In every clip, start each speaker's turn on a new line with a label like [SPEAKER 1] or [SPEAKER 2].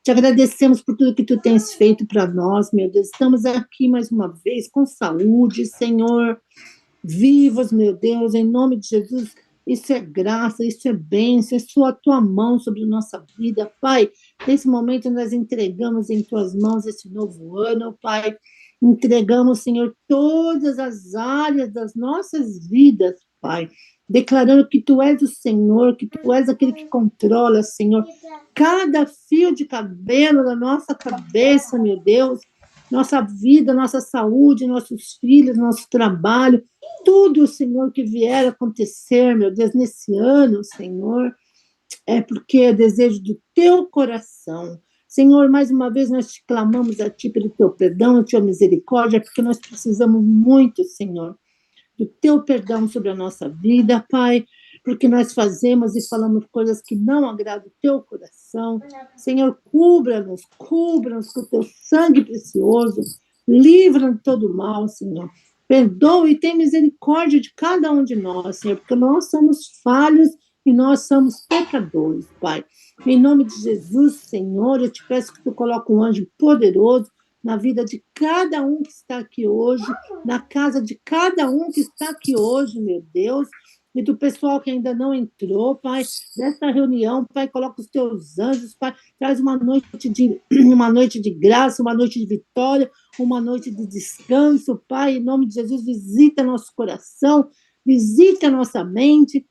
[SPEAKER 1] Te agradecemos por tudo que tu tens feito para nós, meu Deus. Estamos aqui mais uma vez com saúde, Senhor, vivos, meu Deus, em nome de Jesus. Isso é graça, isso é bênção, é só a tua mão sobre a nossa vida, Pai. Nesse momento nós entregamos em tuas mãos esse novo ano, Pai. Entregamos, Senhor, todas as áreas das nossas vidas, Pai. Declarando que tu és o Senhor, que tu és aquele que controla, Senhor, cada fio de cabelo da nossa cabeça, meu Deus, nossa vida, nossa saúde, nossos filhos, nosso trabalho, tudo, Senhor, que vier a acontecer, meu Deus, nesse ano, Senhor, é porque é desejo do teu coração. Senhor, mais uma vez nós te clamamos a ti pelo teu perdão, a tua misericórdia, porque nós precisamos muito, Senhor, do teu perdão sobre a nossa vida, Pai, porque nós fazemos e falamos coisas que não agradam o teu coração. Senhor, cubra-nos com o teu sangue precioso, livra-nos de todo mal, Senhor. Perdoa e tem misericórdia de cada um de nós, Senhor, porque nós somos falhos e nós somos pecadores, Pai. Em nome de Jesus, Senhor, eu te peço que tu coloque um anjo poderoso na vida de cada um que está aqui hoje, na casa de cada um que está aqui hoje, meu Deus, e do pessoal que ainda não entrou, Pai, nessa reunião, Pai, coloca os teus anjos, Pai, traz uma noite de graça, uma noite de vitória, uma noite de descanso, Pai, em nome de Jesus, visita nosso coração, visita nossa mente.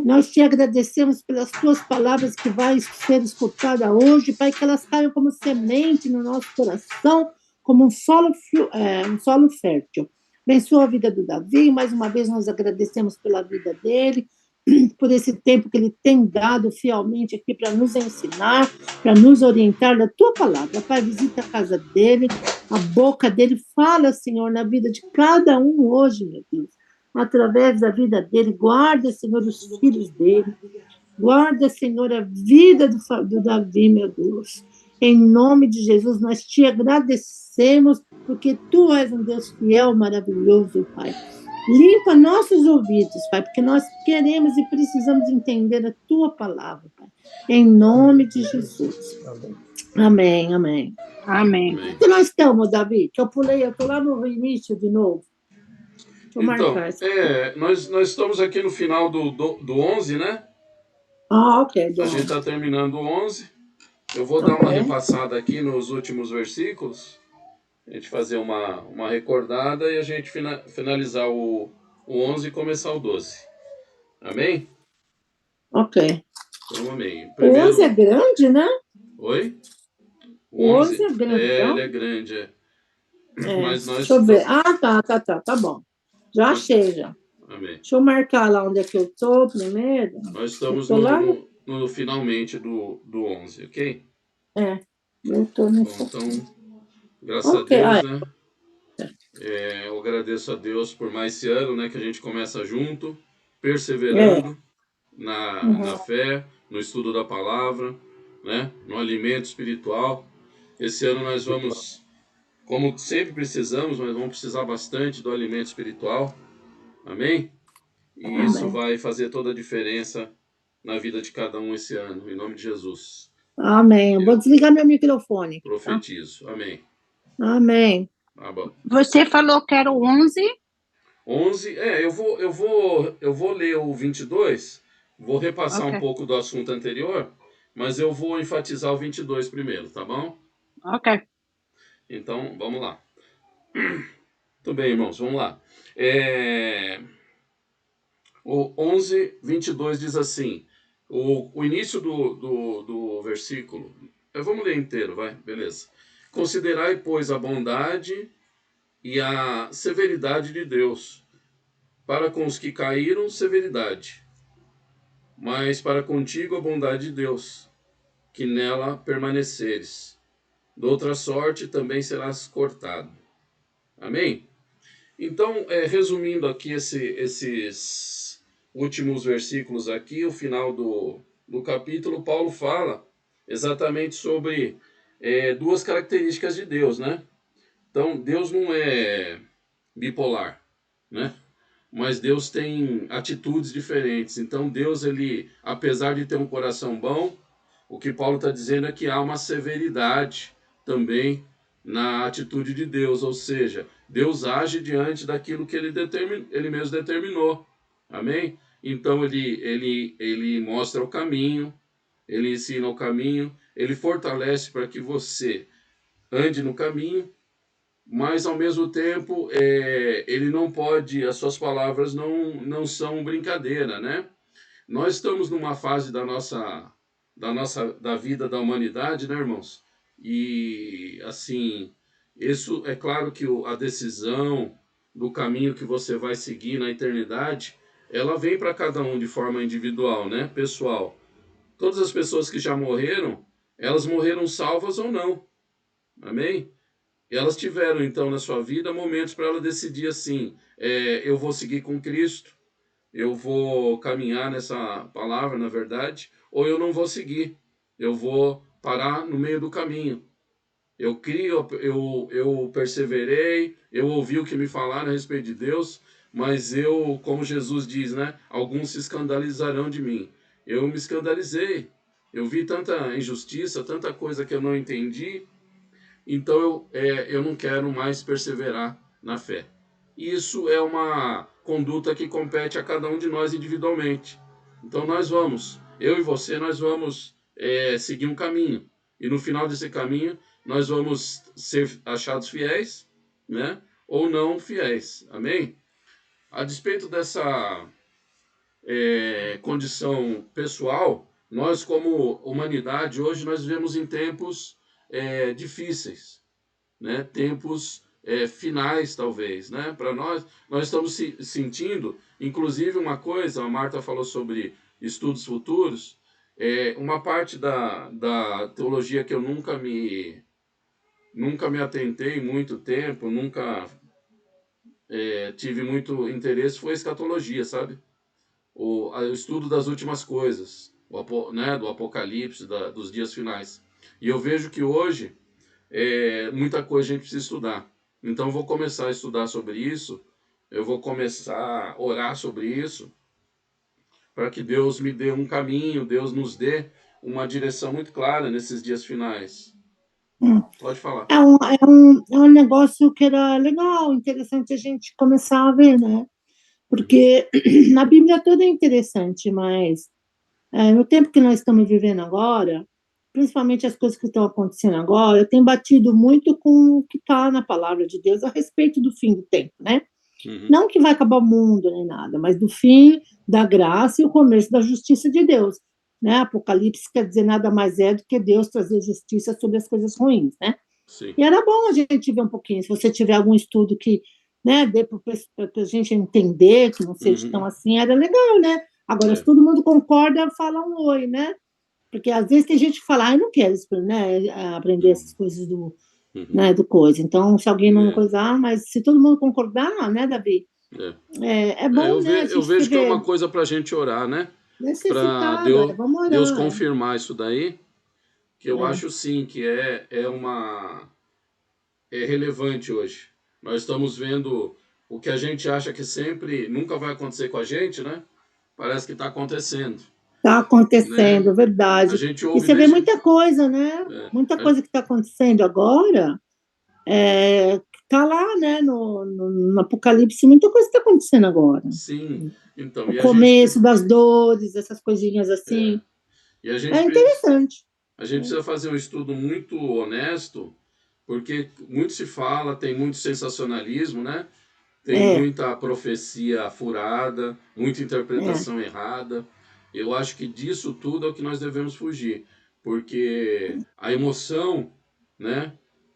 [SPEAKER 1] Nós te agradecemos pelas tuas palavras que vai ser escutada hoje, Pai, que elas caiam como semente no nosso coração, como um solo fértil. Abençoa a vida do Davi, mais uma vez nós agradecemos pela vida dele, por esse tempo que ele tem dado fielmente aqui para nos ensinar, para nos orientar da tua palavra. Pai, visita a casa dele, a boca dele, fala, Senhor, na vida de cada um hoje, meu Deus, através da vida dele. Guarda, Senhor, os filhos dele. Guarda, Senhor, a vida do Davi, meu Deus. Em nome de Jesus, nós te agradecemos, porque tu és um Deus fiel, maravilhoso, Pai. Limpa nossos ouvidos, Pai, porque nós queremos e precisamos entender a tua palavra, Pai. Em nome de Jesus. Amém, amém.
[SPEAKER 2] Amém.
[SPEAKER 1] Onde nós estamos, Davi? Que eu estou lá no início de novo.
[SPEAKER 3] Então, nós estamos aqui no final do 11, né?
[SPEAKER 1] Ok.
[SPEAKER 3] A gente está terminando o 11. Eu vou dar uma repassada aqui nos últimos versículos. A gente fazer uma recordada e a gente finalizar o 11 e começar o 12. Amém?
[SPEAKER 1] Ok.
[SPEAKER 3] Então, amém.
[SPEAKER 1] Primeiro... O 11 é grande, né?
[SPEAKER 3] Oi?
[SPEAKER 1] O 11 é grande,
[SPEAKER 3] ele é grande, Mas nós...
[SPEAKER 1] Deixa eu ver. Tá bom. Já achei, já.
[SPEAKER 3] Amém.
[SPEAKER 1] Deixa eu marcar lá onde é que eu estou primeiro.
[SPEAKER 3] Nós estamos no finalmente do 11, ok?
[SPEAKER 1] Eu estou no...
[SPEAKER 3] Então, graças a Deus, né? Eu agradeço a Deus por mais esse ano, né? Que a gente começa junto, perseverando na fé, no estudo da palavra, né? No alimento espiritual. Esse ano nós vamos, como sempre precisamos, mas vamos precisar bastante do alimento espiritual. Amém? E isso vai fazer toda a diferença na vida de cada um esse ano, em nome de Jesus.
[SPEAKER 1] Amém. Eu vou desligar meu microfone.
[SPEAKER 3] Profetizo. Tá? Amém.
[SPEAKER 1] Amém.
[SPEAKER 3] Tá bom.
[SPEAKER 2] Você falou que era o 11?
[SPEAKER 3] 11, eu vou ler o 22, vou repassar um pouco do assunto anterior, mas eu vou enfatizar o 22 primeiro, tá bom?
[SPEAKER 2] Ok.
[SPEAKER 3] Então, vamos lá. Muito bem, irmãos, vamos lá. O 11, 22 diz assim, o início do versículo, vamos ler inteiro, vai, beleza. Considerai, pois, a bondade e a severidade de Deus. Para com os que caíram, severidade. Mas para contigo a bondade de Deus, que nela permaneceres. De outra sorte também serás cortado. Amém? Então, resumindo aqui esses últimos versículos aqui, o final do capítulo, Paulo fala exatamente sobre duas características de Deus, né? Então, Deus não é bipolar, né? Mas Deus tem atitudes diferentes. Então, Deus, ele, apesar de ter um coração bom, O que Paulo está dizendo é que há uma severidade também na atitude de Deus, ou seja, Deus age diante daquilo que ele mesmo determinou. Amém? Então ele mostra o caminho, ele ensina o caminho, ele fortalece para que você ande no caminho, mas ao mesmo tempo ele não pode, as suas palavras não são brincadeira, né? Nós estamos numa fase da vida da humanidade, né, irmãos? E assim, isso é claro que a decisão do caminho que você vai seguir na eternidade, ela vem para cada um de forma individual, né, pessoal? Todas as pessoas que já morreram, elas morreram salvas ou não. Amém? E elas tiveram então na sua vida momentos para ela decidir assim, eu vou seguir com Cristo, eu vou caminhar nessa palavra, na verdade, ou eu não vou seguir. Eu vou parar no meio do caminho. Eu crio, eu perseverei, eu ouvi o que me falaram a respeito de Deus, mas eu, como Jesus diz, né? Alguns se escandalizarão de mim. Eu me escandalizei. Eu vi tanta injustiça, tanta coisa que eu não entendi, então eu não quero mais perseverar na fé. Isso é uma conduta que compete a cada um de nós individualmente. Então eu e você, nós vamos seguir um caminho. E no final desse caminho, nós vamos ser achados fiéis, né? Ou não fiéis. Amém? A despeito dessa condição pessoal, nós como humanidade, hoje nós vivemos em tempos difíceis, né? Tempos finais, talvez, né? Para nós estamos sentindo, inclusive uma coisa, a Marta falou sobre estudos futuros, uma parte da teologia que eu nunca me atentei muito tempo, nunca tive muito interesse, foi a escatologia, sabe? O estudo das últimas coisas, né? Do Apocalipse, dos dias finais. E eu vejo que hoje muita coisa a gente precisa estudar. Então eu vou começar a estudar sobre isso, eu vou começar a orar sobre isso, para que Deus me dê um caminho, Deus nos dê uma direção muito clara nesses dias finais.
[SPEAKER 1] Hum.
[SPEAKER 3] Pode falar.
[SPEAKER 1] É um negócio que era legal, interessante a gente começar a ver, né? Porque na Bíblia toda é interessante, mas no tempo que nós estamos vivendo agora, principalmente as coisas que estão acontecendo agora, eu tenho batido muito com o que está na palavra de Deus a respeito do fim do tempo, né?
[SPEAKER 3] Uhum.
[SPEAKER 1] Não que vai acabar o mundo nem nada, mas do fim da graça e o começo da justiça de Deus, né? Apocalipse quer dizer nada mais do que Deus trazer justiça sobre as coisas ruins, né?
[SPEAKER 3] Sim.
[SPEAKER 1] E era bom a gente ver um pouquinho, se você tiver algum estudo que, né, dê para a gente entender, que não seja tão assim, era legal, né? Agora, se todo mundo concorda, fala um oi, né? Porque às vezes tem gente que fala, eu não quero, né, aprender essas coisas né, do coisa. Então, se alguém não coisar, mas se todo mundo concordar, né, Davi? É bom, né? A
[SPEAKER 3] Eu
[SPEAKER 1] gente
[SPEAKER 3] vejo que é
[SPEAKER 1] vê
[SPEAKER 3] uma coisa para a gente orar, né? Para
[SPEAKER 1] necessitado, vamos orar.
[SPEAKER 3] Deus confirmar isso daí, que eu
[SPEAKER 1] É.
[SPEAKER 3] acho sim que é relevante hoje. Nós estamos vendo o que a gente acha que sempre nunca vai acontecer com a gente, né? Parece que está acontecendo.
[SPEAKER 1] Está acontecendo,
[SPEAKER 3] Né?
[SPEAKER 1] verdade.
[SPEAKER 3] A gente
[SPEAKER 1] E
[SPEAKER 3] ouve
[SPEAKER 1] você vê
[SPEAKER 3] desde...
[SPEAKER 1] muita coisa, né? Muita coisa que está acontecendo agora. Está lá, né, no Apocalipse, muita coisa está acontecendo agora.
[SPEAKER 3] Sim, então.
[SPEAKER 1] O começo das dores, essas coisinhas assim.
[SPEAKER 3] E a gente
[SPEAKER 1] É interessante.
[SPEAKER 3] A gente precisa fazer um estudo muito honesto, porque muito se fala, tem muito sensacionalismo, né? Tem muita profecia furada, muita interpretação errada. Eu acho que disso tudo é o que nós devemos fugir, porque a emoção, né,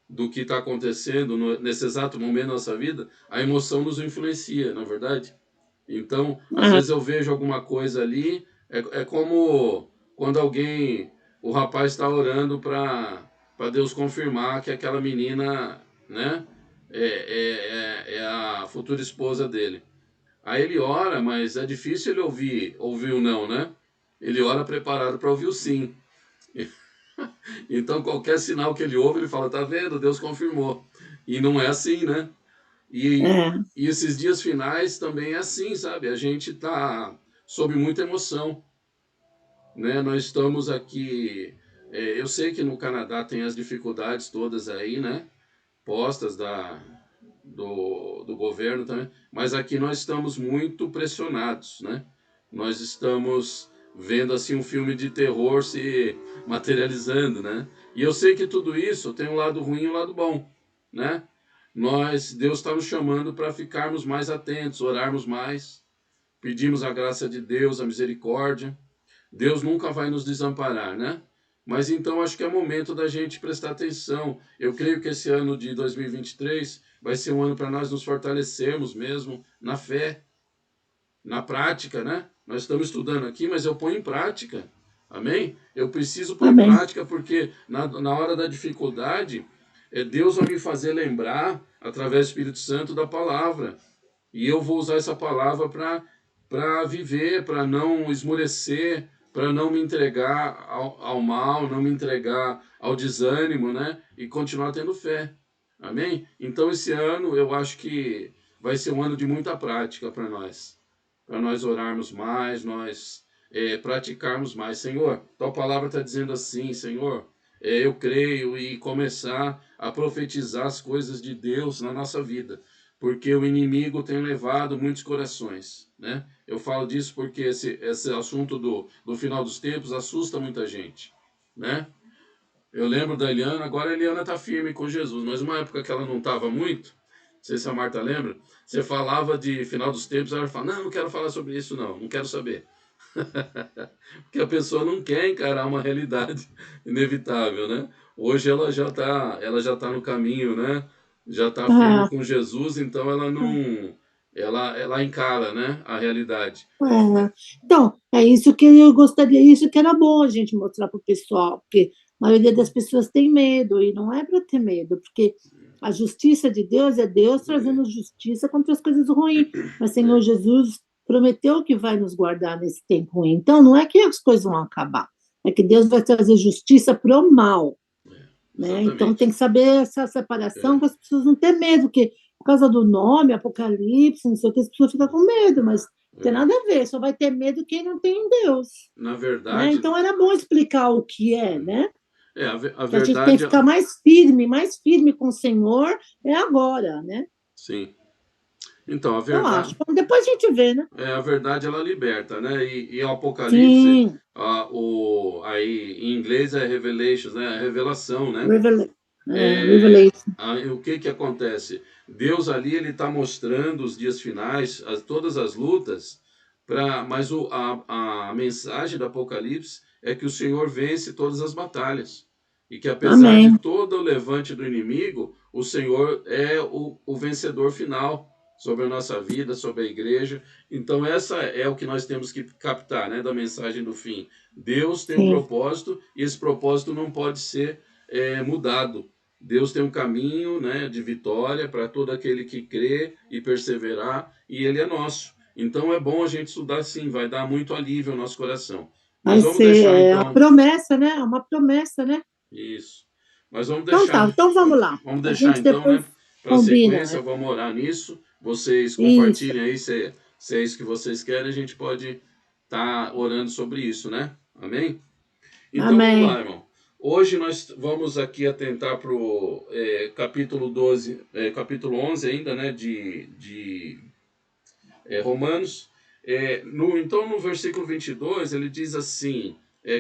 [SPEAKER 3] do que está acontecendo nesse exato momento da nossa vida, a emoção nos influencia, na verdade. Então, às vezes eu vejo alguma coisa ali, é como quando o rapaz está orando para Deus confirmar que aquela menina, né, é a futura esposa dele. Aí ele ora, mas é difícil ele ouvir o não, né? Ele ora preparado para ouvir o sim. Então, qualquer sinal que ele ouve, ele fala, tá vendo? Deus confirmou. E não é assim, né? E esses dias finais também é assim, sabe? A gente tá sob muita emoção. né? Nós estamos aqui. Eu sei que no Canadá tem as dificuldades todas aí, né? Postas do governo também, mas aqui nós estamos muito pressionados, né? Nós estamos vendo assim um filme de terror se materializando, né? E eu sei que tudo isso tem um lado ruim e um lado bom, né? Deus está nos chamando para ficarmos mais atentos, orarmos mais, pedimos a graça de Deus, a misericórdia. Deus nunca vai nos desamparar, né? Mas então acho que é momento da gente prestar atenção. Eu creio que esse ano de 2023 vai ser um ano para nós nos fortalecermos mesmo na fé, na prática, né? Nós estamos estudando aqui, mas eu ponho em prática. Amém? Eu preciso pôr em
[SPEAKER 1] Amém.
[SPEAKER 3] prática, porque na hora da dificuldade, Deus vai me fazer lembrar, através do Espírito Santo, da palavra. E eu vou usar essa palavra para viver, para não esmorecer, para não me entregar ao mal, não me entregar ao desânimo, né? E continuar tendo fé. Amém? Então, esse ano eu acho que vai ser um ano de muita prática para nós orarmos mais, nós praticarmos mais. Senhor, tua palavra está dizendo assim, Senhor, eu creio e começar a profetizar as coisas de Deus na nossa vida, porque o inimigo tem levado muitos corações, né? Eu falo disso porque esse assunto do final dos tempos assusta muita gente, né? Eu lembro da Eliana, agora a Eliana está firme com Jesus, mas uma época que ela não estava muito, não sei se a Marta lembra, você falava de final dos tempos, ela fala, não quero falar sobre isso não quero saber. Porque a pessoa não quer encarar uma realidade inevitável, né? Hoje ela já tá no caminho, né? Já está firme
[SPEAKER 1] Ah,
[SPEAKER 3] com Jesus, então ela não, ela encara, né, a realidade.
[SPEAKER 1] é. Então, é isso que eu gostaria, isso que era bom a gente mostrar para o pessoal, porque a maioria das pessoas tem medo, e não é para ter medo, porque a justiça de Deus é Deus trazendo justiça contra as coisas ruins. Mas Senhor
[SPEAKER 3] É,
[SPEAKER 1] Jesus prometeu que vai nos guardar nesse tempo ruim. Então, não é que as coisas vão acabar, é que Deus vai trazer justiça para o mal, né? Então tem
[SPEAKER 3] exatamente.
[SPEAKER 1] que saber essa separação
[SPEAKER 3] É,
[SPEAKER 1] para as pessoas não ter medo, porque por causa do nome, Apocalipse, não sei o que, as pessoas ficam com medo, mas não tem
[SPEAKER 3] é.
[SPEAKER 1] nada a ver, só vai ter medo quem não tem em Deus,
[SPEAKER 3] Na
[SPEAKER 1] né?
[SPEAKER 3] verdade,
[SPEAKER 1] Então era bom explicar o que é, né?
[SPEAKER 3] a
[SPEAKER 1] Que a gente tem
[SPEAKER 3] verdade,
[SPEAKER 1] que ficar mais firme com o Senhor é agora, né?
[SPEAKER 3] sim. Então,
[SPEAKER 1] Eu acho. Bom, depois a gente vê, né?
[SPEAKER 3] a verdade ela liberta, né? E o Apocalipse,
[SPEAKER 1] Sim,
[SPEAKER 3] aí em inglês é Revelations, né? A revelação, né?
[SPEAKER 1] Revelation.
[SPEAKER 3] Aí, o que que acontece? Deus ali ele está mostrando os dias finais, todas as lutas, mas a mensagem do Apocalipse é que o Senhor vence todas as batalhas. E que apesar de
[SPEAKER 1] Amém.
[SPEAKER 3] todo o levante do inimigo, o Senhor é o vencedor final sobre a nossa vida, sobre a igreja. Então essa é o que nós temos que captar, né, da mensagem do fim. Deus tem um
[SPEAKER 1] Sim.
[SPEAKER 3] propósito e esse propósito não pode ser mudado. Deus tem um caminho, né, de vitória para todo aquele que crê e perseverar, e ele é nosso. Então é bom a gente estudar sim, vai dar muito alívio ao nosso coração. Mas
[SPEAKER 1] Vai
[SPEAKER 3] vamos
[SPEAKER 1] ser
[SPEAKER 3] deixar
[SPEAKER 1] a
[SPEAKER 3] então
[SPEAKER 1] promessa, né? É uma promessa, né?
[SPEAKER 3] isso. Mas vamos
[SPEAKER 1] Então
[SPEAKER 3] deixar,
[SPEAKER 1] tá, então vamos lá.
[SPEAKER 3] vamos
[SPEAKER 1] A
[SPEAKER 3] deixar
[SPEAKER 1] gente
[SPEAKER 3] então,
[SPEAKER 1] depois
[SPEAKER 3] né, para a
[SPEAKER 1] combina.
[SPEAKER 3] sequência, vamos orar nisso. Vocês
[SPEAKER 1] Isso,
[SPEAKER 3] compartilhem aí se é isso que vocês querem, a gente pode estar orando sobre isso, né? Amém? Então vamos lá,
[SPEAKER 1] amém.
[SPEAKER 3] irmão. Hoje nós vamos aqui atentar para o capítulo 12, capítulo 11 ainda, né, de Romanos. Então no versículo 22 ele diz assim,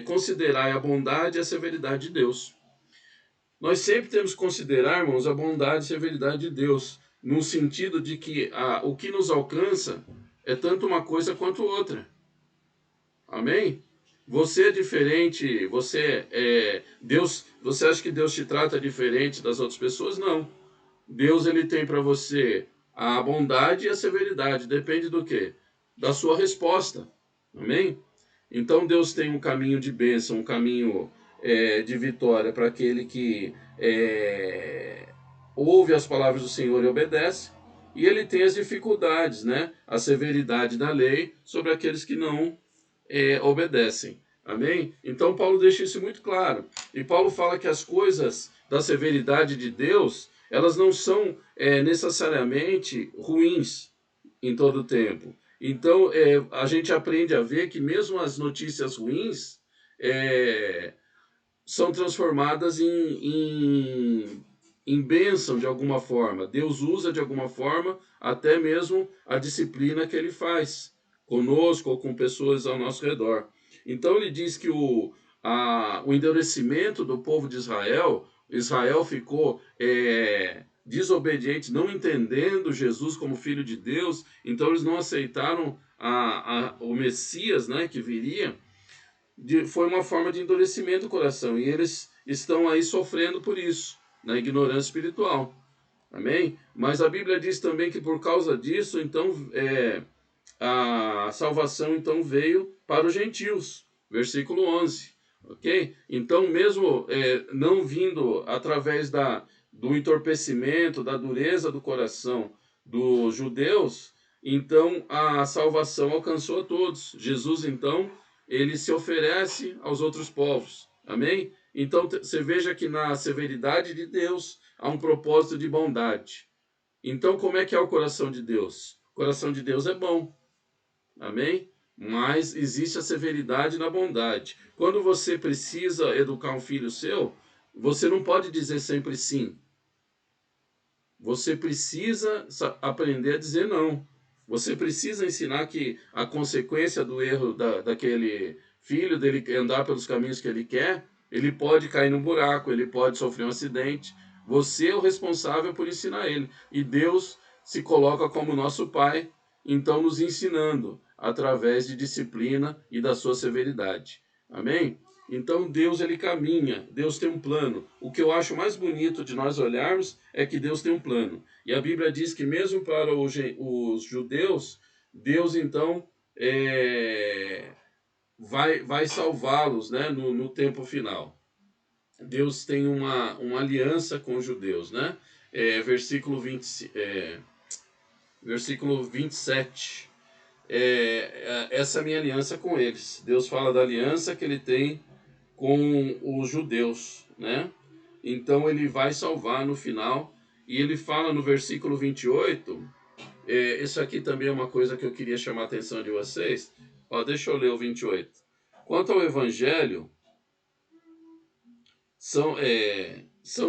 [SPEAKER 3] considerai a bondade e a severidade de Deus. Nós sempre temos que considerar, irmãos, a bondade e a severidade de Deus, no sentido de que o que nos alcança é tanto uma coisa quanto outra. Amém? Você é diferente, Deus, você acha que Deus te trata diferente das outras pessoas? Não. Deus ele tem para você a bondade e a severidade, depende do quê? Da sua resposta. Amém? Então Deus tem um caminho de bênção, um caminho de vitória para aquele que ouve as palavras do Senhor e obedece, e ele tem as dificuldades, né? A severidade da lei sobre aqueles que não obedecem. Amém? Então Paulo deixa isso muito claro. E Paulo fala que as coisas da severidade de Deus, elas não são necessariamente ruins em todo o tempo. Então a gente aprende a ver que mesmo as notícias ruins, são transformadas em bênção de alguma forma. Deus usa de alguma forma até mesmo a disciplina que ele faz conosco ou com pessoas ao nosso redor. Então ele diz que o endurecimento do povo de Israel ficou desobediente, não entendendo Jesus como Filho de Deus, então eles não aceitaram o Messias, né, que viria. Foi uma forma de endurecimento do coração, e eles estão aí sofrendo por isso, na ignorância espiritual. Amém? Mas a Bíblia diz também que por causa disso, então, a salvação então veio para os gentios. Versículo 11. Ok? Então, mesmo não vindo através do entorpecimento, da dureza do coração dos judeus, então a salvação alcançou a todos. Jesus, então, ele se oferece aos outros povos. Amém? Então, você veja que na severidade de Deus há um propósito de bondade. Então, como é que é o coração de Deus? O coração de Deus é bom. Amém? Mas existe a severidade na bondade. Quando você precisa educar um filho seu, você não pode dizer sempre sim. Você precisa aprender a dizer não. Você precisa ensinar que a consequência do erro daquele filho, dele andar pelos caminhos que ele quer, ele pode cair num buraco, ele pode sofrer um acidente. Você é o responsável por ensinar ele. E Deus se coloca como nosso Pai, então nos ensinando através de disciplina e da sua severidade. Amém? Então Deus, ele caminha, Deus tem um plano. O que eu acho mais bonito de nós olharmos é que Deus tem um plano. E a Bíblia diz que mesmo para os judeus, Deus então vai salvá-los, né, no tempo final. Deus tem uma aliança com os judeus, né? Versículo 27. Essa é a minha aliança com eles. Deus fala da aliança que ele tem com os judeus, né? Então ele vai salvar no final, e ele fala no versículo 28, isso aqui também é uma coisa que eu queria chamar a atenção de vocês. Deixa eu ler o 28. Quanto ao evangelho, são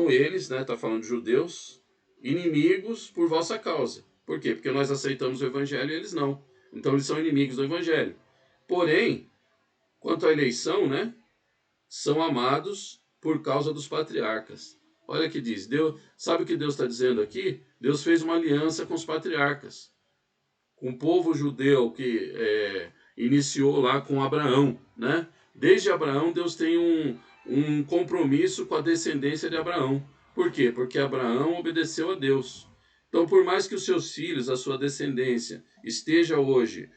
[SPEAKER 3] eles, né, tá falando de judeus, inimigos por vossa causa. Por quê? Porque nós aceitamos o evangelho e eles não. Então eles são inimigos do evangelho. Porém, quanto à eleição, né, são amados por causa dos patriarcas. Olha que diz, Deus, sabe o que Deus está dizendo aqui? Deus fez uma aliança com os patriarcas, com o povo judeu que iniciou lá com Abraão, né? Desde Abraão, Deus tem um compromisso com a descendência de Abraão. Por quê? Porque Abraão obedeceu a Deus. Então, por mais que os seus filhos, a sua descendência, esteja hoje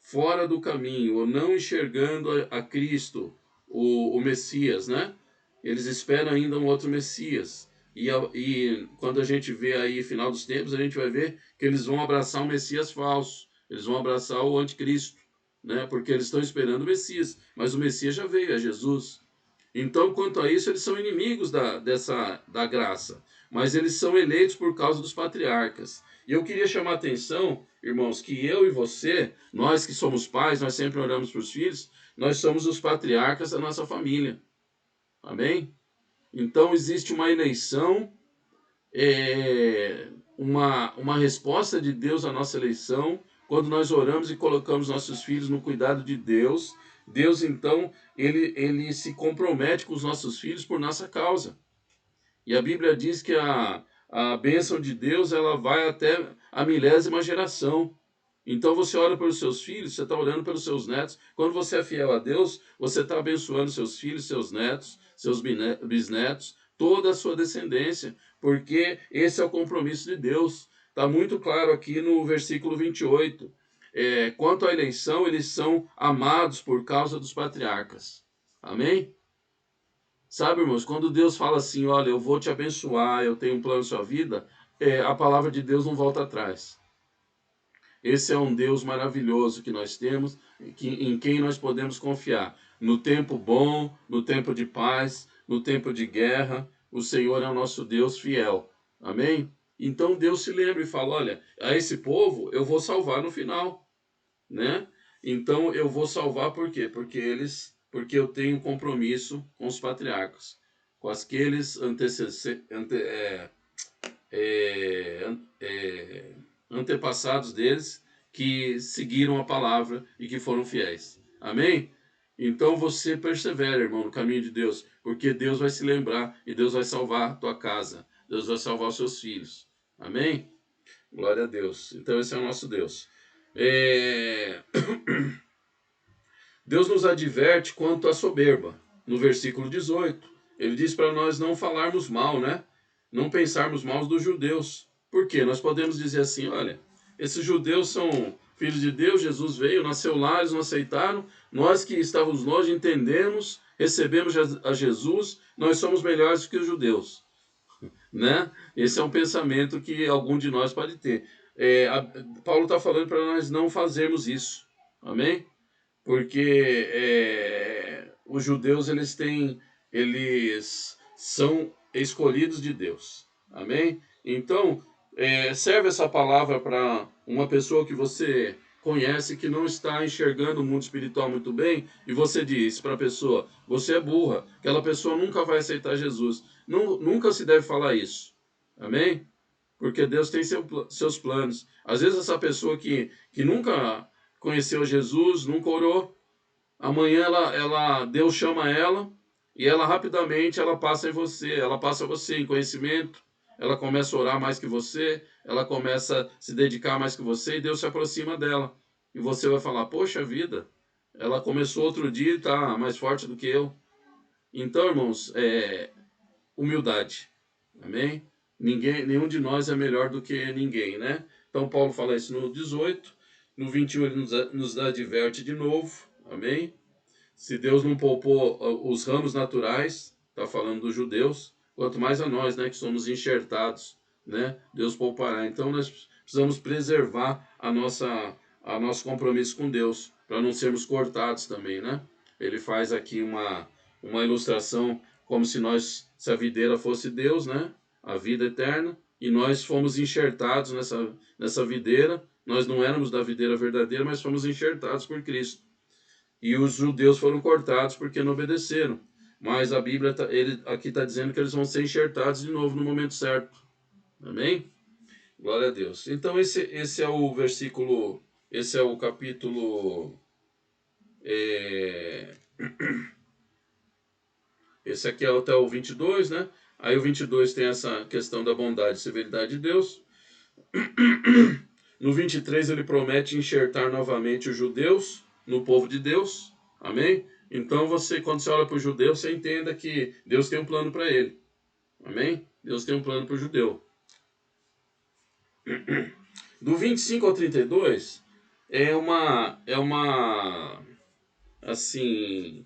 [SPEAKER 3] fora do caminho, ou não enxergando a Cristo, o Messias, né? Eles esperam ainda um outro Messias. E quando a gente vê aí final dos tempos, a gente vai ver que eles vão abraçar um Messias falso. Eles vão abraçar o anticristo, né? Porque eles estão esperando o Messias. Mas o Messias já veio, é Jesus. Então, quanto a isso, eles são inimigos da graça. Mas eles são eleitos por causa dos patriarcas. E eu queria chamar a atenção, irmãos, que eu e você, nós que somos pais, nós sempre oramos para os filhos, nós somos os patriarcas da nossa família. Amém? Então existe uma eleição, uma resposta de Deus à nossa eleição, quando nós oramos e colocamos nossos filhos no cuidado de Deus. Deus, então, ele se compromete com os nossos filhos por nossa causa. E a Bíblia diz que a bênção de Deus, ela vai até a 1000ª geração. Então você ora pelos seus filhos, você está orando pelos seus netos. Quando você é fiel a Deus, você está abençoando seus filhos, seus netos, seus bisnetos, toda a sua descendência, porque esse é o compromisso de Deus. Está muito claro aqui no versículo 28. Quanto à eleição, eles são amados por causa dos patriarcas. Amém? Sabe, irmãos, quando Deus fala assim, olha, eu vou te abençoar, eu tenho um plano na sua vida, a palavra de Deus não volta atrás. Esse é um Deus maravilhoso que nós temos, em quem nós podemos confiar. No tempo bom, no tempo de paz, no tempo de guerra, o Senhor é o nosso Deus fiel. Amém? Então Deus se lembra e fala, olha, a esse povo eu vou salvar no final, né? Então eu vou salvar por quê? Porque eu tenho um compromisso com os patriarcas, com aqueles antepassados deles que seguiram a palavra e que foram fiéis. Amém? Então você persevera, irmão, no caminho de Deus, porque Deus vai se lembrar e Deus vai salvar a tua casa. Deus vai salvar os seus filhos. Amém? Glória a Deus. Então esse é o nosso Deus. Deus nos adverte quanto à soberba. No versículo 18, ele diz para nós não falarmos mal, né? Não pensarmos mal dos judeus. Por quê? Nós podemos dizer assim, olha, esses judeus são filhos de Deus, Jesus veio, nasceu lá, eles não aceitaram. Nós que estávamos longe entendemos, recebemos a Jesus, nós somos melhores que os judeus. Né? Esse é um pensamento que algum de nós pode ter. Paulo está falando para nós não fazermos isso. Amém? Porque os judeus eles são escolhidos de Deus. Amém? Então, serve essa palavra para uma pessoa que você conhece que não está enxergando o mundo espiritual muito bem, e você diz para a pessoa, você é burra, aquela pessoa nunca vai aceitar Jesus. Nunca se deve falar isso. Amém? Porque Deus tem seus planos. Às vezes essa pessoa que nunca conheceu Jesus, nunca orou, amanhã Deus chama ela e ela rapidamente passa você em conhecimento, ela começa a orar mais que você, ela começa a se dedicar mais que você e Deus se aproxima dela. E você vai falar, poxa vida, ela começou outro dia e está mais forte do que eu. Então, irmãos, humildade. Amém? Nenhum de nós é melhor do que ninguém, né? Então Paulo fala isso no 18, no 21 ele nos adverte de novo, amém? Se Deus não poupou os ramos naturais, está falando dos judeus, quanto mais a nós, né, que somos enxertados, né? Deus poupará. Então nós precisamos preservar nosso compromisso com Deus, para não sermos cortados também, né? Ele faz aqui uma ilustração como se a videira fosse Deus, né? A vida eterna, e nós fomos enxertados nessa videira. Nós não éramos da videira verdadeira, mas fomos enxertados por Cristo. E os judeus foram cortados porque não obedeceram. Mas a Bíblia aqui está dizendo que eles vão ser enxertados de novo no momento certo. Amém? Glória a Deus. Então esse é o versículo, esse é o capítulo... Esse aqui é até o 22, né? Aí o 22 tem essa questão da bondade e severidade de Deus. No 23 ele promete enxertar novamente os judeus no povo de Deus. Amém? Então quando você olha para o judeu, você entenda que Deus tem um plano para ele. Amém? Deus tem um plano para o judeu. Do 25 ao 32 é uma assim,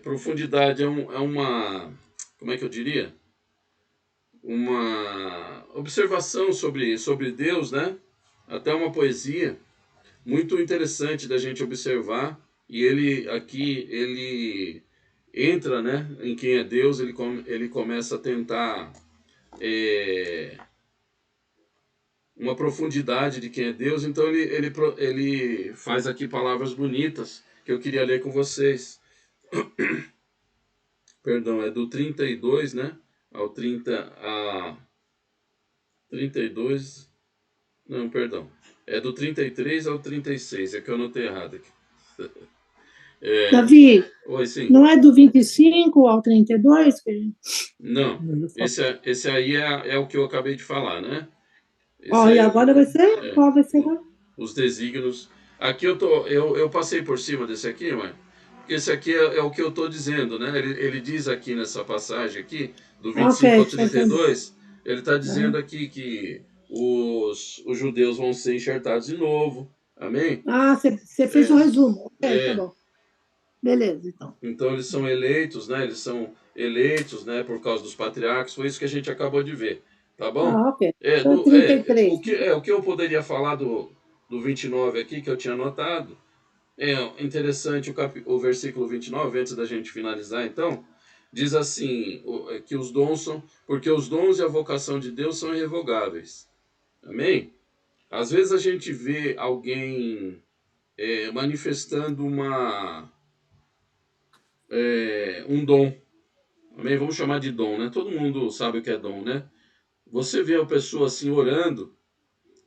[SPEAKER 3] profundidade, como é que eu diria? Uma observação sobre Deus, né? Até uma poesia muito interessante da gente observar. E ele entra, né, em quem é Deus, ele começa a tentar uma profundidade de quem é Deus. Então ele faz aqui palavras bonitas que eu queria ler com vocês. Perdão, é do 32, né? Ao 32. Não, perdão. É do 33 ao 36. É que eu anotei errado aqui.
[SPEAKER 1] Davi,
[SPEAKER 3] Oi, sim.
[SPEAKER 1] não é do 25 ao 32?
[SPEAKER 3] Não, esse aí é o que eu acabei de falar, né?
[SPEAKER 1] E agora vai ser? Qual vai ser agora?
[SPEAKER 3] Os desígnios. Aqui eu passei por cima desse aqui, mas esse aqui é o que eu estou dizendo, né? Ele diz aqui nessa passagem aqui, do 25 ao 32, ele está dizendo aqui que os judeus vão ser enxertados de novo. Amém?
[SPEAKER 1] Você fez um resumo. Tá bom. Beleza, então.
[SPEAKER 3] Então eles são eleitos, né? Eles são eleitos, né? Por causa dos patriarcas. Foi isso que a gente acabou de ver. Tá bom?
[SPEAKER 1] Ok. Então, 33.
[SPEAKER 3] O que eu poderia falar do 29 aqui, que eu tinha anotado, é interessante o versículo 29, antes da gente finalizar, então, diz assim, que os dons porque os dons e a vocação de Deus são irrevogáveis. Amém? Às vezes a gente vê alguém manifestando um dom. Amém? Vamos chamar de dom, né? Todo mundo sabe o que é dom, né? Você vê a pessoa assim orando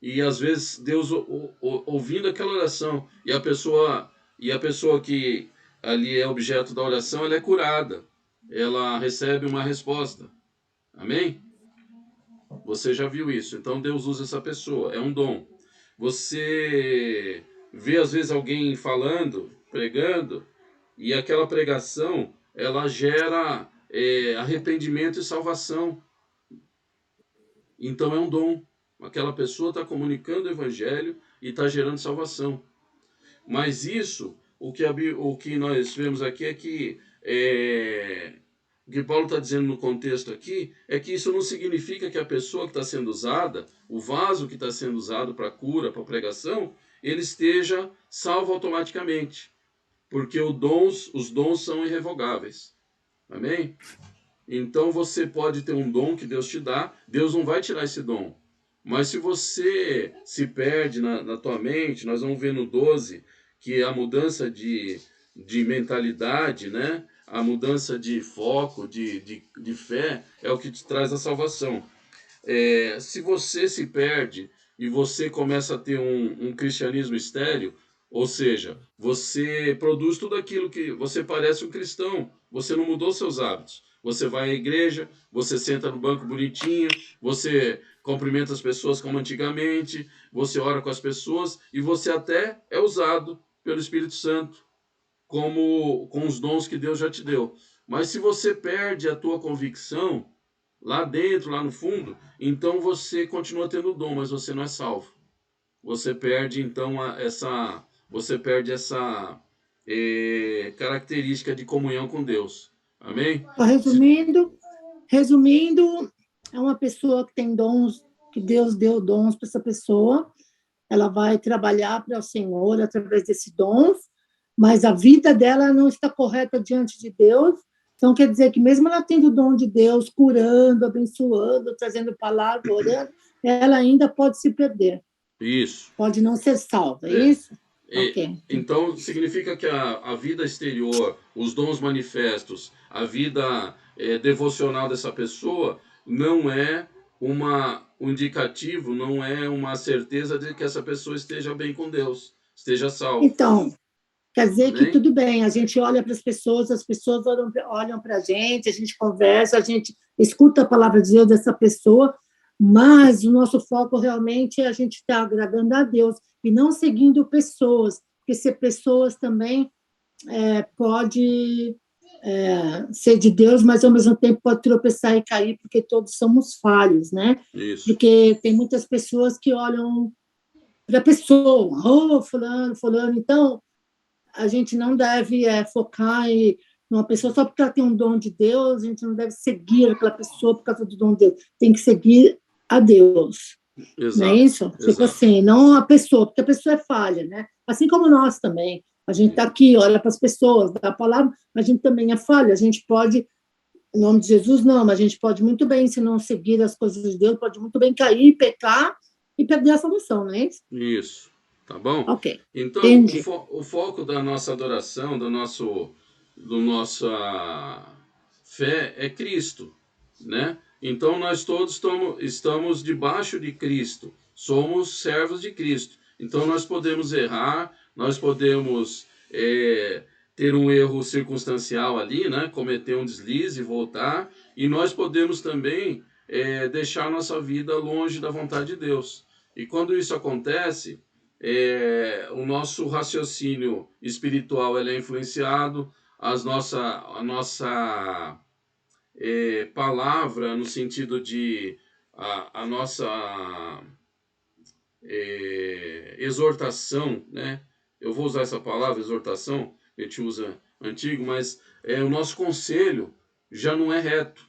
[SPEAKER 3] e às vezes Deus ouvindo aquela oração e a pessoa que ali é objeto da oração, ela é curada. Ela recebe uma resposta. Amém? Você já viu isso. Então Deus usa essa pessoa, é um dom. Você vê às vezes alguém falando, pregando, e aquela pregação, ela gera arrependimento e salvação. Então é um dom. Aquela pessoa está comunicando o evangelho e está gerando salvação. Mas isso, o que nós vemos aqui é que o que Paulo está dizendo no contexto aqui é que isso não significa que a pessoa que está sendo usada, o vaso que está sendo usado para cura, para pregação, ele esteja salvo automaticamente. Porque os dons são irrevogáveis. Amém? Então você pode ter um dom que Deus te dá, Deus não vai tirar esse dom. Mas se você se perde na tua mente, nós vamos ver no 12 que a mudança de mentalidade, né? A mudança de foco, de fé, é o que te traz a salvação. Se você se perde e você começa a ter um cristianismo estéril, ou seja, você produz tudo aquilo que você parece um cristão, você não mudou seus hábitos. Você vai à igreja, você senta no banco bonitinho, você cumprimenta as pessoas como antigamente, você ora com as pessoas e você até é usado pelo Espírito Santo com os dons que Deus já te deu. Mas se você perde a tua convicção lá dentro, lá no fundo, então você continua tendo o dom, mas você não é salvo. Você perde então essa característica de comunhão com Deus. Amém?
[SPEAKER 1] Resumindo, é uma pessoa que tem dons, que Deus deu dons para essa pessoa, ela vai trabalhar para o Senhor através desses dons, mas a vida dela não está correta diante de Deus. Então, quer dizer que mesmo ela tendo o dom de Deus, curando, abençoando, trazendo palavra, orando, ela ainda pode se perder.
[SPEAKER 3] Isso.
[SPEAKER 1] Pode não ser salva, é isso?
[SPEAKER 3] Okay. Então, significa que a vida exterior, os dons manifestos, a vida devocional dessa pessoa não é um indicativo, não é uma certeza de que essa pessoa esteja bem com Deus, esteja salva.
[SPEAKER 1] Então, quer dizer que tudo bem, a gente olha para as pessoas olham para a gente conversa, a gente escuta a palavra de Deus dessa pessoa, mas o nosso foco realmente é a gente estar agradando a Deus e não seguindo pessoas, porque ser pessoas também pode ser de Deus, mas ao mesmo tempo pode tropeçar e cair, porque todos somos falhos, né?
[SPEAKER 3] Isso.
[SPEAKER 1] Porque tem muitas pessoas que olham para a pessoa, fulano, então a gente não deve focar em uma pessoa só porque ela tem um dom de Deus, a gente não deve seguir aquela pessoa por causa do dom de Deus, tem que seguir a Deus.
[SPEAKER 3] Exato,
[SPEAKER 1] não é isso?
[SPEAKER 3] Exato.
[SPEAKER 1] Tipo assim, não a pessoa, porque a pessoa é falha, né? Assim como nós também. A gente está aqui, olha para as pessoas, dá a palavra, mas a gente também é falha. A gente pode, em nome de Jesus, não, mas a gente pode muito bem, se não seguir as coisas de Deus, pode muito bem cair, pecar e perder a salvação, não é isso?
[SPEAKER 3] Isso. Tá bom?
[SPEAKER 1] Ok.
[SPEAKER 3] Então, o foco da nossa adoração, do nossa fé é Cristo, né? Então, nós todos estamos debaixo de Cristo, somos servos de Cristo. Então, nós podemos errar, nós podemos ter um erro circunstancial ali, né? Cometer um deslize, voltar, e nós podemos também deixar nossa vida longe da vontade de Deus. E quando isso acontece, o nosso raciocínio espiritual é influenciado, a nossa palavra, no sentido de a nossa exortação, né? Eu vou usar essa palavra, exortação, que a gente usa antigo, mas o nosso conselho já não é reto.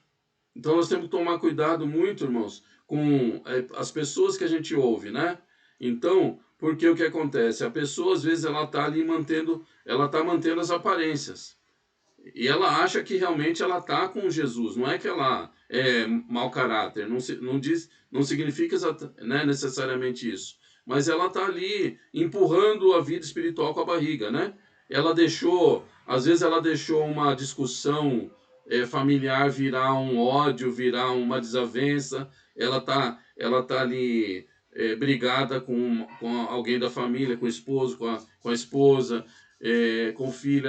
[SPEAKER 3] Então nós temos que tomar cuidado muito, irmãos, com as pessoas que a gente ouve, né? Então, porque o que acontece? A pessoa, às vezes, ela está ali mantendo as aparências. E ela acha que realmente ela está com Jesus. Não é que ela é mau caráter. Não significa necessariamente isso. mas ela está ali empurrando a vida espiritual com a barriga, né? Ela deixou, às vezes ela deixou uma discussão familiar virar um ódio, virar uma desavença. Ela tá ali brigada com alguém da família, com o esposo, com a esposa, com o filho.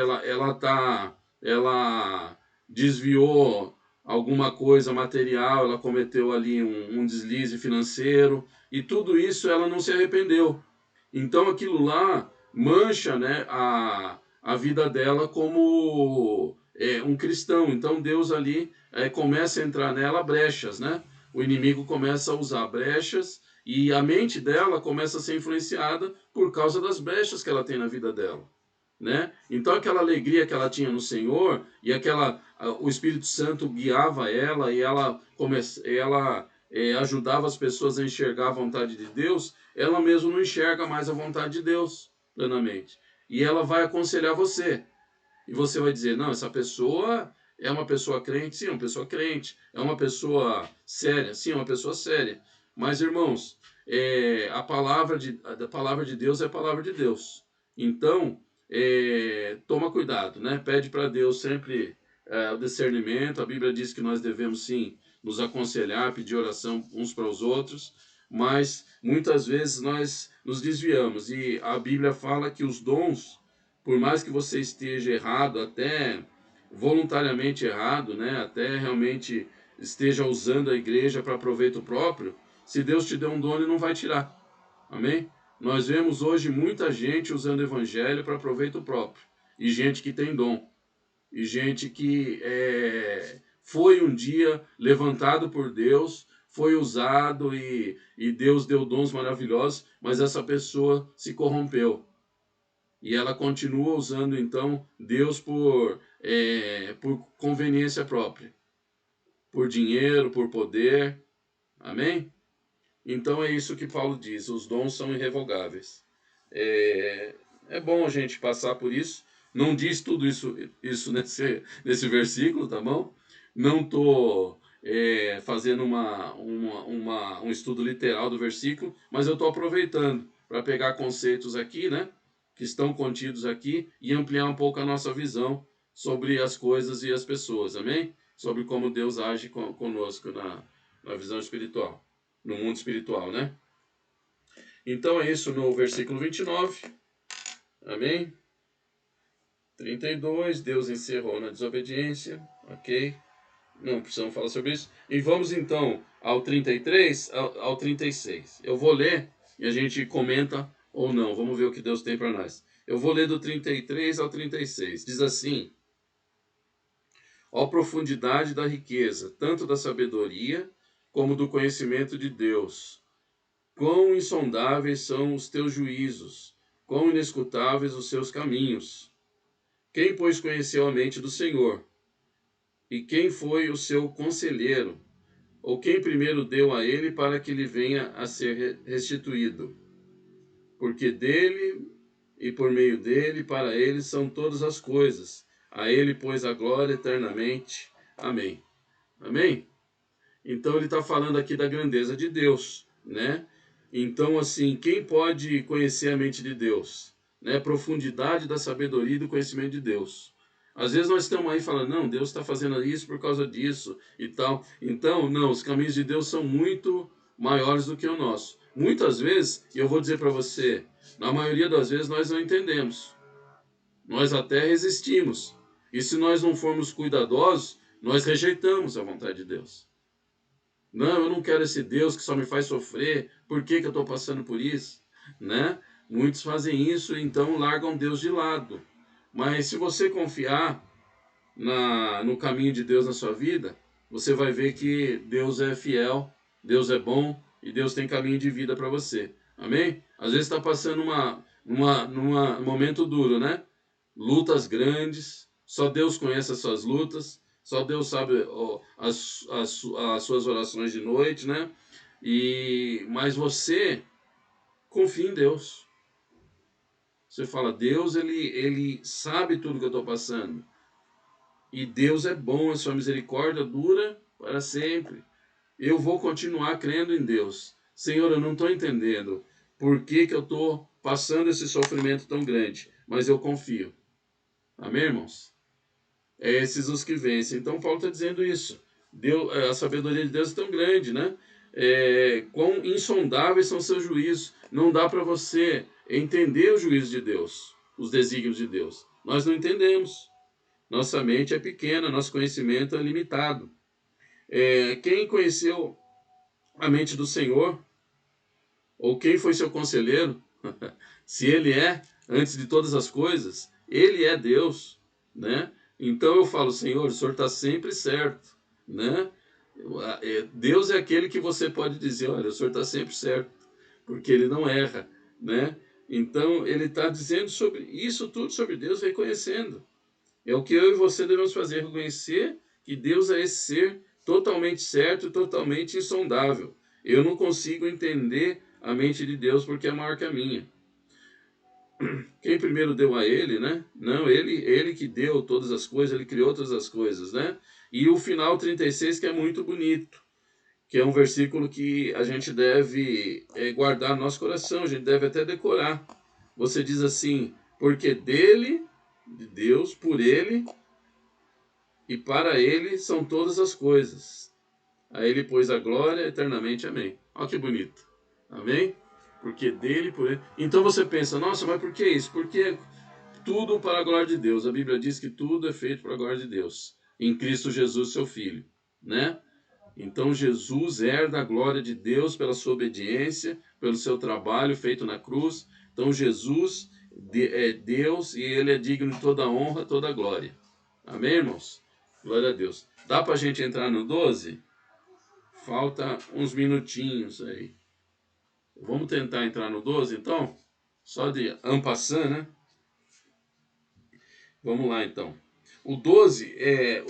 [SPEAKER 3] Ela desviou alguma coisa material, ela cometeu ali um deslize financeiro, e tudo isso ela não se arrependeu. Então aquilo lá mancha, né, a vida dela como um cristão. Então Deus ali começa a entrar nela brechas, né? O inimigo começa a usar brechas e a mente dela começa a ser influenciada por causa das brechas que ela tem na vida dela, né? Então aquela alegria que ela tinha no Senhor e o Espírito Santo guiava ela e ela ajudava as pessoas a enxergar a vontade de Deus, ela mesmo não enxerga mais a vontade de Deus plenamente. E ela vai aconselhar você. E você vai dizer, não, essa pessoa é uma pessoa crente? Sim, é uma pessoa crente. É uma pessoa séria? Sim, é uma pessoa séria. Mas, irmãos, a palavra de Deus é a palavra de Deus. Então, toma cuidado, né? Pede para Deus sempre o discernimento. A Bíblia diz que nós devemos, sim, nos aconselhar, pedir oração uns para os outros, mas muitas vezes nós nos desviamos. E a Bíblia fala que os dons, por mais que você esteja errado, até voluntariamente errado, né? Até realmente esteja usando a igreja para proveito próprio, se Deus te deu um dom, Ele não vai tirar. Amém? Nós vemos hoje muita gente usando o evangelho para proveito próprio. E gente que tem dom. E gente que foi um dia levantado por Deus, foi usado e Deus deu dons maravilhosos, mas essa pessoa se corrompeu. E ela continua usando, então, Deus por conveniência própria. Por dinheiro, por poder. Amém? Então é isso que Paulo diz, os dons são irrevogáveis. É bom a gente passar por isso. Não diz tudo isso nesse versículo, tá bom? Não estou fazendo um estudo literal do versículo, mas eu estou aproveitando para pegar conceitos aqui, né? Que estão contidos aqui e ampliar um pouco a nossa visão sobre as coisas e as pessoas, amém? Sobre como Deus age conosco na visão espiritual, no mundo espiritual, né? Então é isso no versículo 29, amém? 32, Deus encerrou na desobediência, ok? Não precisamos falar sobre isso. E vamos então ao 33, ao 36. Eu vou ler e a gente comenta ou não. Vamos ver o que Deus tem para nós. Eu vou ler do 33 ao 36. Diz assim: ó profundidade da riqueza, tanto da sabedoria como do conhecimento de Deus. Quão insondáveis são os teus juízos, quão inescrutáveis os seus caminhos. Quem, pois, conheceu a mente do Senhor? E quem foi o seu conselheiro? Ou quem primeiro deu a ele para que lhe venha a ser restituído? Porque dele e por meio dele, para ele são todas as coisas. A ele, pois, a glória eternamente. Amém. Amém? Então ele está falando aqui da grandeza de Deus, né? Então, assim, quem pode conhecer a mente de Deus? Né? Profundidade da sabedoria e do conhecimento de Deus. Às vezes nós estamos aí falando, não, Deus está fazendo isso por causa disso e tal. Então, não, os caminhos de Deus são muito maiores do que o nosso. Muitas vezes, e eu vou dizer para você, na maioria das vezes nós não entendemos. Nós até resistimos. E se nós não formos cuidadosos, nós rejeitamos a vontade de Deus. Não, eu não quero esse Deus que só me faz sofrer. Por que eu estou passando por isso? Né? Muitos fazem isso e então largam Deus de lado. Mas se você confiar no caminho de Deus na sua vida, você vai ver que Deus é fiel, Deus é bom e Deus tem caminho de vida para você. Amém? Às vezes está passando num momento duro, né? Lutas grandes, só Deus conhece as suas lutas, só Deus sabe as suas orações de noite, né? Mas você confia em Deus. Você fala, Deus, ele sabe tudo que eu estou passando. E Deus é bom, a sua misericórdia dura para sempre. Eu vou continuar crendo em Deus. Senhor, eu não estou entendendo por que eu estou passando esse sofrimento tão grande, mas eu confio. Amém, irmãos? É esses os que vencem. Então Paulo está dizendo isso. A sabedoria de Deus é tão grande, né? Quão insondáveis são seus juízos. Não dá para você entender o juízo de Deus, os desígnios de Deus. Nós não entendemos. Nossa mente é pequena, nosso conhecimento é limitado. Quem conheceu a mente do Senhor, ou quem foi seu conselheiro, se ele é, antes de todas as coisas, ele é Deus, né? Então eu falo, Senhor, o Senhor está sempre certo, né? Deus é aquele que você pode dizer, olha, o Senhor está sempre certo, porque ele não erra, né? Então ele está dizendo sobre isso tudo sobre Deus, reconhecendo. É o que eu e você devemos fazer, reconhecer que Deus é esse ser totalmente certo e totalmente insondável. Eu não consigo entender a mente de Deus porque é maior que a minha. Quem primeiro deu a ele, né? Não, ele que deu todas as coisas, ele criou todas as coisas, né? E o final 36 que é muito bonito, que é um versículo que a gente deve guardar no nosso coração, a gente deve até decorar. Você diz assim, porque dele, de Deus, por ele e para ele são todas as coisas. A ele pôs a glória eternamente, amém. Olha que bonito, amém? Porque dele, por ele. Então você pensa, nossa, mas por que isso? Porque tudo para a glória de Deus. A Bíblia diz que tudo é feito para a glória de Deus. Em Cristo Jesus, seu Filho, né? Então Jesus herda a glória de Deus pela sua obediência, pelo seu trabalho feito na cruz. Então Jesus é Deus e ele é digno de toda a honra, toda a glória. Amém, irmãos? Glória a Deus. Dá para a gente entrar no 12? Falta uns minutinhos aí. Vamos tentar entrar no 12, então? Só de en passant, né? Vamos lá, então. O 12,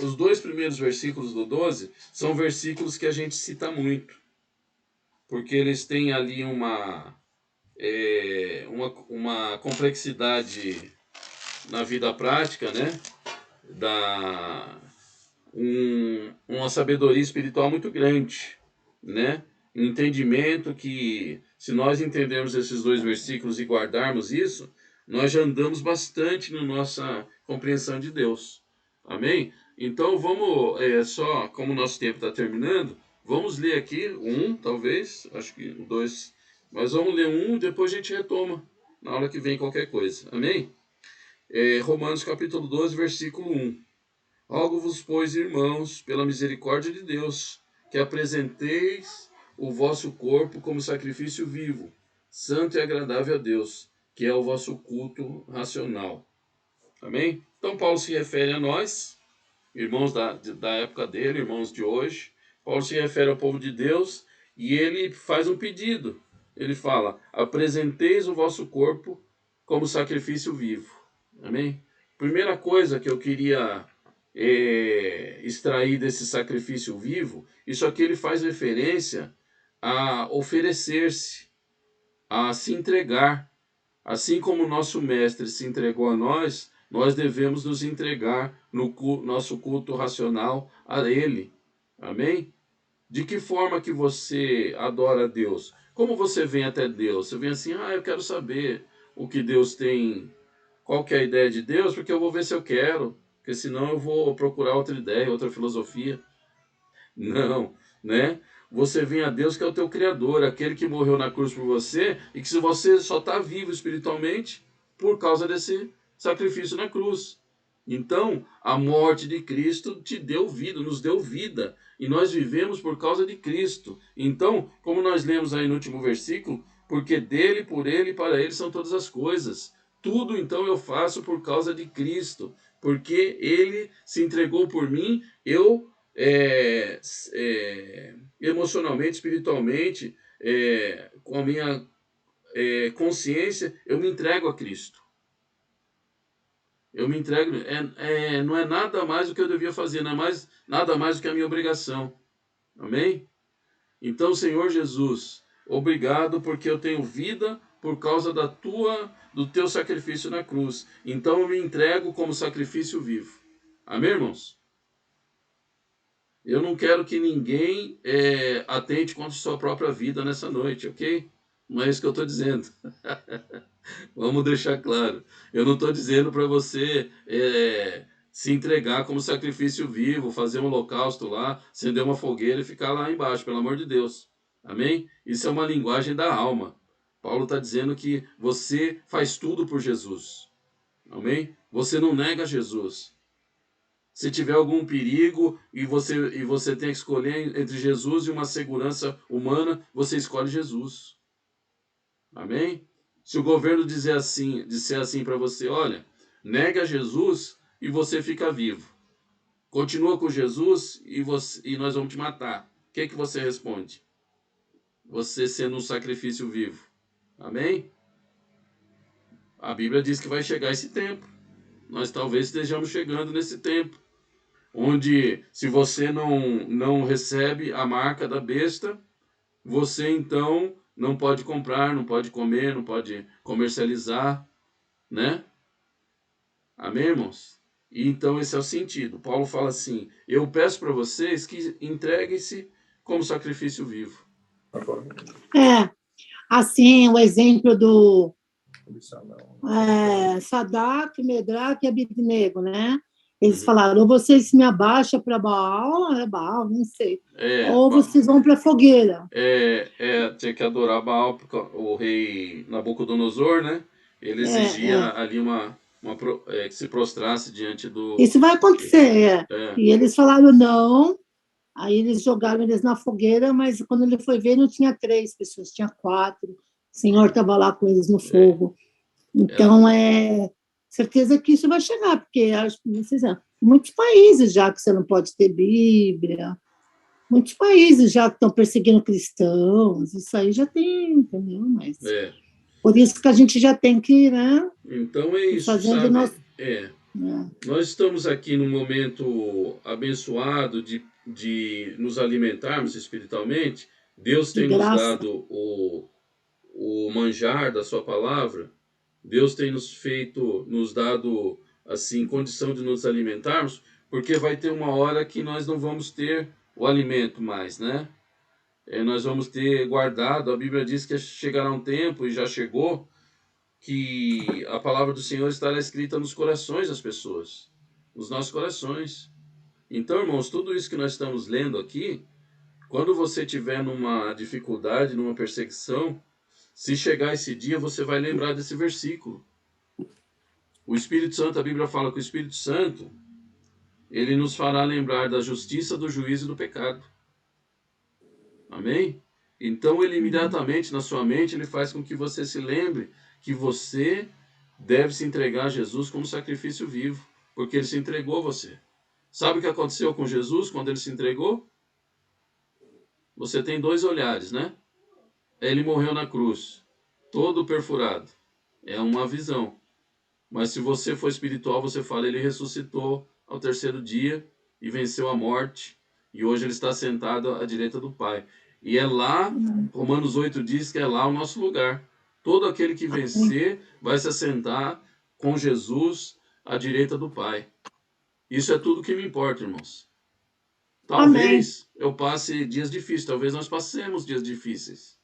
[SPEAKER 3] os dois primeiros versículos do 12 são versículos que a gente cita muito. Porque eles têm ali uma complexidade na vida prática, né? Uma sabedoria espiritual muito grande, né? Um entendimento que, se nós entendermos esses dois versículos e guardarmos isso, nós já andamos bastante na nossa compreensão de Deus. Amém? Então vamos, só como o nosso tempo está terminando, vamos ler aqui talvez, acho que o 2, mas vamos ler e depois a gente retoma na aula que vem qualquer coisa. Amém? Romanos capítulo 12, versículo 1. Rogo-vos, pois, irmãos, pela misericórdia de Deus, que apresenteis o vosso corpo como sacrifício vivo, santo e agradável a Deus, que é o vosso culto racional. Amém? Então Paulo se refere a nós, irmãos da época dele, irmãos de hoje. Paulo se refere ao povo de Deus e ele faz um pedido. Ele fala, apresenteis o vosso corpo como sacrifício vivo. Amém? Primeira coisa que eu queria extrair desse sacrifício vivo, isso aqui ele faz referência a oferecer-se, a se entregar. Assim como o nosso mestre se entregou a nós, nós devemos nos entregar no nosso culto racional a ele. Amém? De que forma que você adora a Deus? Como você vem até Deus? Você vem assim, eu quero saber o que Deus tem, qual que é a ideia de Deus, porque eu vou ver se eu quero, porque senão eu vou procurar outra ideia, outra filosofia. Não, né? Você vem a Deus que é o teu Criador, aquele que morreu na cruz por você, e que se você só está vivo espiritualmente por causa desse sacrifício na cruz. Então, a morte de Cristo te deu vida, nos deu vida, e nós vivemos por causa de Cristo. Então, como nós lemos aí no último versículo, porque dele, por ele e para ele são todas as coisas. Tudo então eu faço por causa de Cristo, porque ele se entregou por mim, eu emocionalmente, espiritualmente, com a minha consciência, eu me entrego a Cristo. Eu me entrego, não é nada mais do que eu devia fazer, não é nada mais do que a minha obrigação. Amém? Então, Senhor Jesus, obrigado porque eu tenho vida por causa do teu sacrifício na cruz. Então eu me entrego como sacrifício vivo. Amém, irmãos? Eu não quero que ninguém atente contra sua própria vida nessa noite, ok? Não é isso que eu estou dizendo. Vamos deixar claro. Eu não estou dizendo para você se entregar como sacrifício vivo, fazer um holocausto lá, acender uma fogueira e ficar lá embaixo, pelo amor de Deus. Amém? Isso é uma linguagem da alma. Paulo está dizendo que você faz tudo por Jesus. Amém? Você não nega Jesus. Se tiver algum perigo e você tem que escolher entre Jesus e uma segurança humana, você escolhe Jesus. Amém? Se o governo disser assim para você, olha, nega Jesus e você fica vivo. Continua com Jesus e nós vamos te matar. O que você responde? Você sendo um sacrifício vivo. Amém? A Bíblia diz que vai chegar esse tempo. Nós talvez estejamos chegando nesse tempo, onde se você não recebe a marca da besta, você então não pode comprar, não pode comer, não pode comercializar, né? Amém, irmãos? E então esse é o sentido. Paulo fala assim, eu peço para vocês que entreguem-se como sacrifício vivo.
[SPEAKER 1] Assim, o exemplo do Sadraque, Medraque e Abednego, né? Eles falaram, ou vocês me abaixam para Baal, não sei, ou vocês vão para a fogueira.
[SPEAKER 3] Tinha que adorar Baal, porque o rei Nabucodonosor, né? Ele exigia ali que se prostrasse diante do...
[SPEAKER 1] Isso vai acontecer, E eles falaram não, aí eles jogaram eles na fogueira, mas quando ele foi ver, não tinha 3 pessoas, tinha 4. O Senhor estava lá com eles no fogo. Então, certeza que isso vai chegar, porque muitos países já que você não pode ter Bíblia, muitos países já que estão perseguindo cristãos, isso aí já tem, entendeu? Mas por isso que a gente já tem que, né?
[SPEAKER 3] Então é isso, sabe? Nós estamos aqui num momento abençoado de nos alimentarmos espiritualmente. Deus tem nos dado o manjar da sua palavra. Deus tem nos dado assim condição de nos alimentarmos, porque vai ter uma hora que nós não vamos ter o alimento mais, né? Nós vamos ter guardado. A Bíblia diz que chegará um tempo, e já chegou, que a palavra do Senhor estará escrita nos corações das pessoas, nos nossos corações. Então, irmãos, tudo isso que nós estamos lendo aqui, quando você tiver numa dificuldade, numa perseguição, se chegar esse dia, você vai lembrar desse versículo. O Espírito Santo, a Bíblia fala que o Espírito Santo, ele nos fará lembrar da justiça, do juízo e do pecado. Amém? Então, ele imediatamente na sua mente, ele faz com que você se lembre que você deve se entregar a Jesus como sacrifício vivo, porque ele se entregou a você. Sabe o que aconteceu com Jesus quando ele se entregou? Você tem 2 olhares, né? Ele morreu na cruz, todo perfurado. É uma visão. Mas se você for espiritual, você fala, ele ressuscitou ao 3º dia e venceu a morte. E hoje ele está sentado à direita do Pai. E é lá, Romanos 8 diz que é lá o nosso lugar. Todo aquele que vencer vai se assentar com Jesus à direita do Pai. Isso é tudo que me importa, irmãos. Talvez eu passe dias difíceis, talvez nós passemos dias difíceis.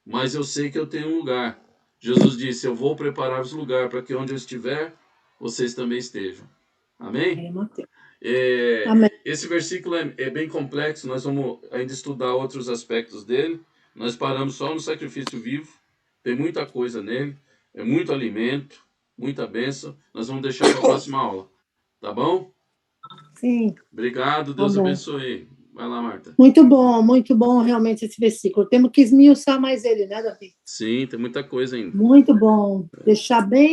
[SPEAKER 3] Mas eu sei que eu tenho um lugar. Jesus disse, eu vou preparar-vos lugar para que onde eu estiver, vocês também estejam. Amém?
[SPEAKER 1] Amém.
[SPEAKER 3] Esse versículo é bem complexo, nós vamos ainda estudar outros aspectos dele. Nós paramos só no sacrifício vivo, tem muita coisa nele, é muito alimento, muita bênção. Nós vamos deixar para a próxima aula, tá bom?
[SPEAKER 1] Sim.
[SPEAKER 3] Obrigado, Deus abençoe. Vai lá, Marta.
[SPEAKER 1] Muito bom realmente esse versículo. Temos que esmiuçar mais ele, né, Davi?
[SPEAKER 3] Sim, tem muita coisa ainda.
[SPEAKER 1] Muito bom. Deixar bem